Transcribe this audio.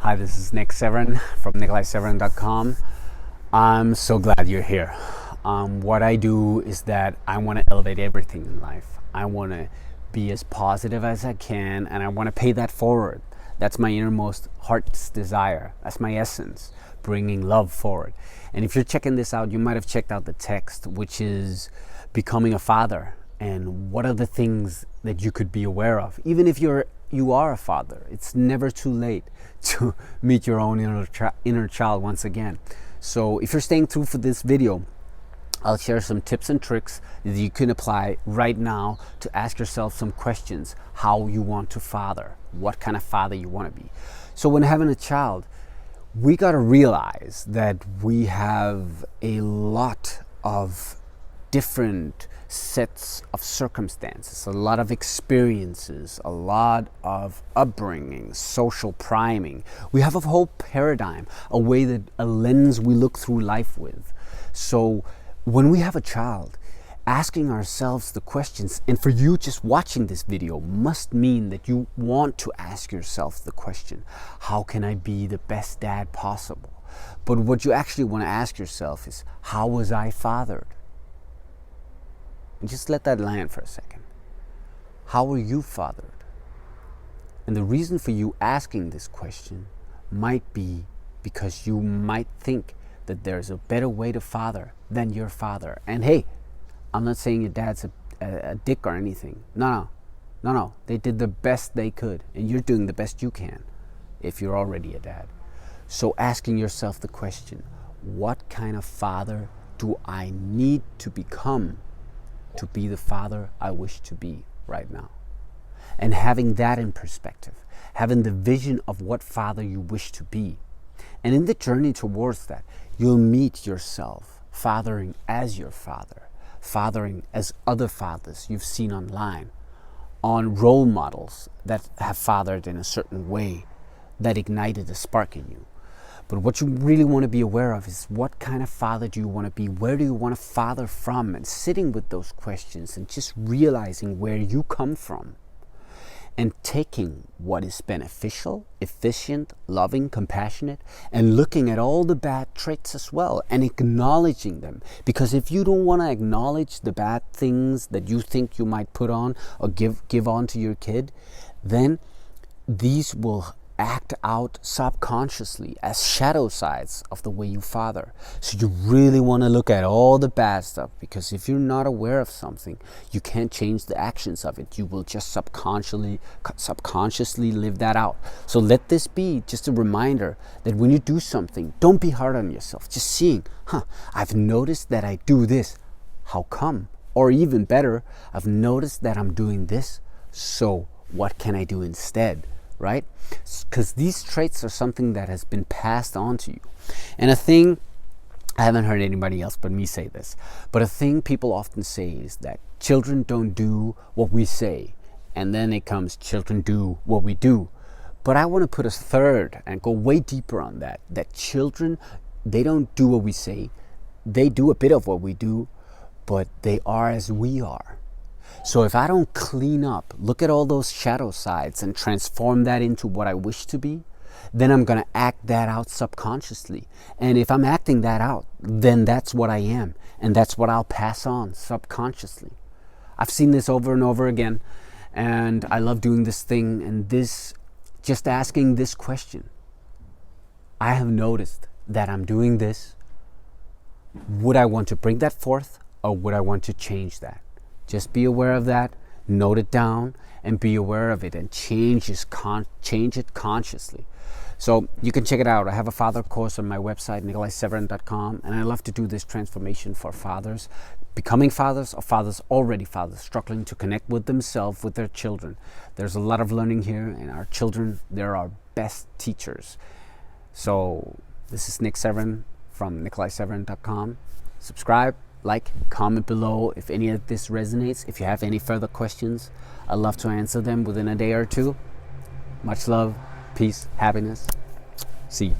Hi, this is Severin from Nicolai I'm so glad you're here. What I do is that I want to elevate everything in life. I want to be as positive as I can, and I want to pay that forward. That's my innermost heart's desire. That's my essence, bringing love forward. And if you're checking this out, you might have checked out the text, which is becoming a father, and what are the things that you could be aware of. Even if you are a father, it's never too late to meet your own inner child once again. So if you're staying through for this video, I'll share some tips and tricks that you can apply right now to ask yourself some questions. How you want to father, what kind of father you want to be. So when having a child, we got to realize that we have a lot of different sets of circumstances, a lot of experiences, a lot of upbringing, social priming. We have a whole paradigm, a lens we look through life with. So when we have a child, asking ourselves the questions, and for you just watching this video must mean that you want to ask yourself the question, how can I be the best dad possible? But what you actually want to ask yourself is, how was I fathered? And just let that land for a second. How were you fathered? And the reason for you asking this question might be because you might think that there's a better way to father than your father. And hey, I'm not saying your dad's a dick or anything. No. They did the best they could, and you're doing the best you can if you're already a dad. So asking yourself the question, what kind of father do I need to become to be the father I wish to be right now? And having that in perspective, having the vision of what father you wish to be. And in the journey towards that, you'll meet yourself fathering as your father, fathering as other fathers you've seen online, on role models that have fathered in a certain way that ignited a spark in you. But what you really want to be aware of is, what kind of father do you want to be? Where do you want to father from? And sitting with those questions and just realizing where you come from, and taking what is beneficial, efficient, loving, compassionate, and looking at all the bad traits as well and acknowledging them. Because if you don't want to acknowledge the bad things that you think you might put on or give on to your kid, then these will act out subconsciously as shadow sides of the way you father. So you really want to look at all the bad stuff, because if you're not aware of something, you can't change the actions of it. You will just subconsciously live that out. So let this be just a reminder that when you do something, don't be hard on yourself. Just seeing, I've noticed that I do this. How come? Or even better, I've noticed that I'm doing this. So what can I do instead? Right? Because these traits are something that has been passed on to you. And a thing, I haven't heard anybody else but me say this, but a thing people often say is that children don't do what we say, and then it comes, children do what we do. But I want to put a third and go way deeper on that children, they don't do what we say, they do a bit of what we do, but they are as we are. So if I don't clean up, look at all those shadow sides and transform that into what I wish to be, then I'm going to act that out subconsciously. And if I'm acting that out, then that's what I am. And that's what I'll pass on subconsciously. I've seen this over and over again. And I love doing this thing. And just asking this question. I have noticed that I'm doing this. Would I want to bring that forth, or would I want to change that? Just be aware of that, note it down, and be aware of it, and change it consciously. So you can check it out. I have a father course on my website, nicolai.severin.com, and I love to do this transformation for fathers, becoming fathers, or fathers already fathers, struggling to connect with themselves, with their children. There's a lot of learning here, and our children, they're our best teachers. So this is Severin from nicolai.severin.com. Subscribe, like, comment below if any of this resonates. If you have any further questions, I'd love to answer them within a day or two. Much love, peace, happiness. See you.